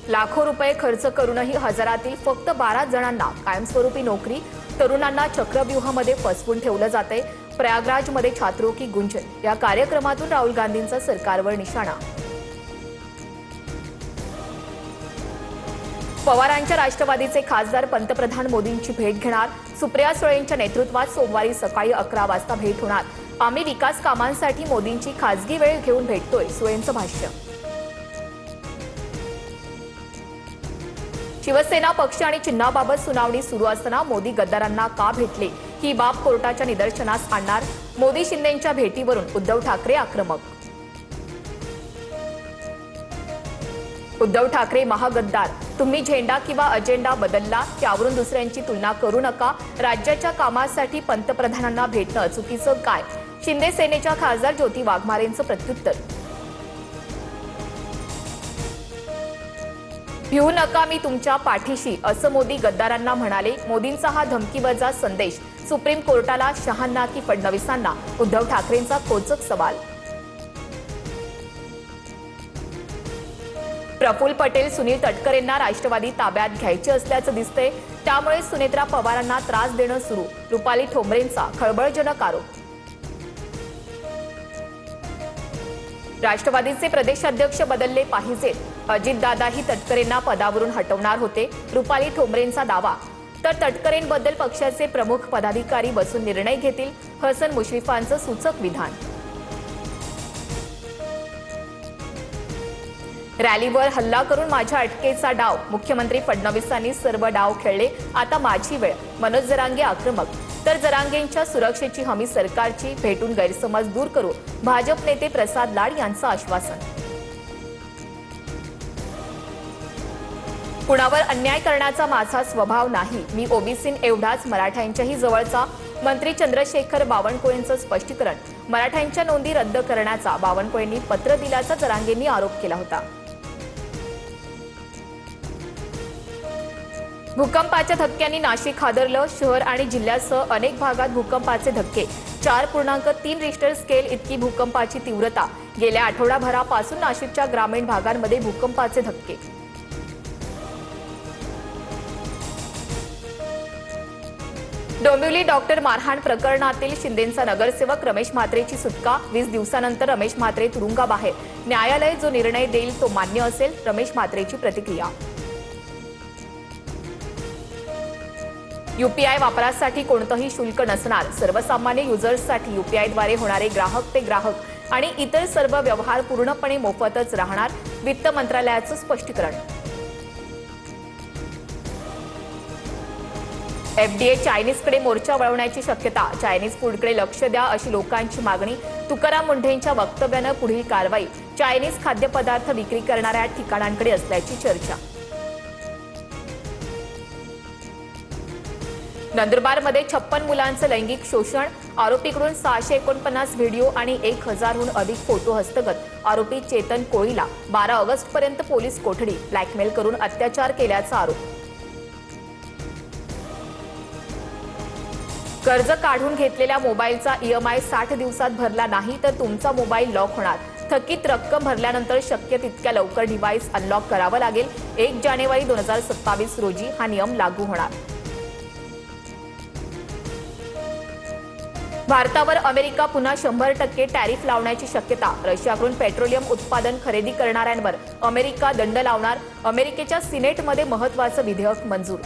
लाखो रुपये खर्च करूनही हजारातील फक्त 12 जणांना कायमस्वरूपी नोकरी, तरुणांना चक्रव्यूहामध्ये फसवून ठेवलं जाते। प्रयागराजमध्ये छात्रों की गुंजन या कार्यक्रमातून राहुल गांधींचा सरकारवर निशाणा। पवारांच्या राष्ट्रवादीचे खासदार पंतप्रधान मोदींची भेट घेणार। सुप्रिया सुळेंच्या नेतृत्वात सोमवारी सकाळी 11 वाजता भेट होणार। आम्ही विकास कामांसाठी मोदींची खासगी वेळ घेऊन भेटतोय, सुळेंचं भाष्य। शिवसेना पक्ष आणि चिन्हाबाबत सुनावणी सुरू असताना मोदी गद्दारांना का भेटले ही बाब कोर्टाच्या निदर्शनास आणणार। मोदी शिंदेंच्या भेटीवरून उद्धव ठाकरे आक्रमक। उद्धव ठाकरे महागद्दार, तुम्ही झेंडा किंवा अजेंडा बदलला त्यावरून दुसऱ्यांची तुलना करू नका। राज्याच्या कामासाठी पंतप्रधानांना भेटणं चुकीचं काय? शिंदे सेनेच्या खासदार ज्योती वाघमारेंचं प्रत्युत्तर। भिवू नका, मी तुमच्या पाठीशी, असं मोदी गद्दारांना म्हणाले। मोदींचा हा धमकीवजा संदेश सुप्रीम कोर्टाला शहांना की फडणवीसांना? उद्धव ठाकरेंचा खोचक सवाल। प्रफुल्ल पटेल, सुनील तटकरेंना राष्ट्रवादी ताब्यात घ्यायचे असल्याचं दिसतंय, त्यामुळे सुनेत्रा पवारांना त्रास देणं सुरू। रुपाली ठोंबरेंचा खळबळजनक आरोप। राष्ट्रवादीचे प्रदेशाध्यक्ष बदलले पाहिजेत, अजितदादाही तटकरेंना पदावरून हटवणार होते, रुपाली ठोंबरेंचा दावा। तर तटकरेंबद्दल पक्षाचे प्रमुख पदाधिकारी बसून निर्णय घेतील, हसन मुश्रीफांचं सूचक विधान। रॅलीवर हल्ला करून माझ्या अटकेचा डाव, मुख्यमंत्री फडणवीसांनी सर्व डाव खेळले, आता माझी वेळ, मनोज जरांगे आक्रमक। तर जरांगेंच्या सुरक्षेची हमी सरकारची, भेटून गैरसमज दूर करू, भाजप नेते प्रसाद लाड यांचं आश्वासन। कुणावर अन्याय करण्याचा माझा स्वभाव नाही, मी ओबीसी एवढाच मराठ्यांच्याही जवळचा, मंत्री चंद्रशेखर बावनकुळेंचं स्पष्टीकरण। मराठ्यांच्या नोंदी रद्द करण्याचा बावनकुळेंनी पत्र दिल्याचा जरांगेंनी आरोप केला होता। भूकंपाच्या धक्क्यांनी नाशिक हादरलं, शहर आणि जिल्ह्यासह अनेक भागात भूकंपाचे धक्के। 4.3 रिश्टर स्केल इतकी भूकंपाची तीव्रता। गेल्या आठवडाभरापासून नाशिकच्या ग्रामीण भागांमध्ये भूकंपाचे धक्के। डोंबिवली डॉक्टर मारहाण प्रकरणातील शिंदेंचा नगरसेवक रमेश म्हात्रेची सुटका। 20 दिवसानंतर रमेश म्हात्रे तुरुंगाबाहेर, न्यायालय जो निर्णय देईल तो मान्य असेल, रमेश म्हात्रेची प्रतिक्रिया। यूपीआय वापरासाठी कोणतंही शुल्क नसणार, सर्वसामान्य युजर्ससाठी यूपीआयद्वारे होणारे ग्राहक ते ग्राहक आणि इतर सर्व व्यवहार पूर्णपणे मोफतच राहणार, वित्त मंत्रालयाचं स्पष्टीकरण। एफडीए चायनीजकडे मोर्चा वळवण्याची शक्यता, चायनीज फूडकडे लक्ष द्या अशी लोकांची मागणी। तुकाराम मुंढेंच्या वक्तव्यानं पुढील कारवाई, चायनीज खाद्यपदार्थ विक्री करणाऱ्या ठिकाणांकडे असल्याची चर्चा। नंदुरबारमध्ये 56 मुलांचं लैंगिक शोषण, आरोपीकडून 649 व्हिडिओ आणि 1000हून अधिक फोटो हस्तगत। आरोपी चेतन कोळीला 12 ऑगस्टपर्यंत पोलीस कोठडी, ब्लॅकमेल करून अत्याचार केल्याचा आरोप। कर्ज काढून घेतलेल्या मोबाईलचा ईएमआय 60 दिवसात भरला नाही तर तुमचा मोबाईल लॉक होणार। थकीत रक्कम भरल्यानंतर शक्य तितक्या लवकर डिव्हाइस अनलॉक करावं लागेल। 1 जानेवारी 2027 रोजी हा नियम लागू होणार। भारतावर अमेरिका पुन्हा 100% टॅरिफ लावण्याची शक्यता। रशियाकडून पेट्रोलियम उत्पादन खरेदी करणाऱ्यांवर अमेरिका दंड लावणार। अमेरिकेच्या सिनेटमध्ये महत्त्वाचं विधेयक मंजूर।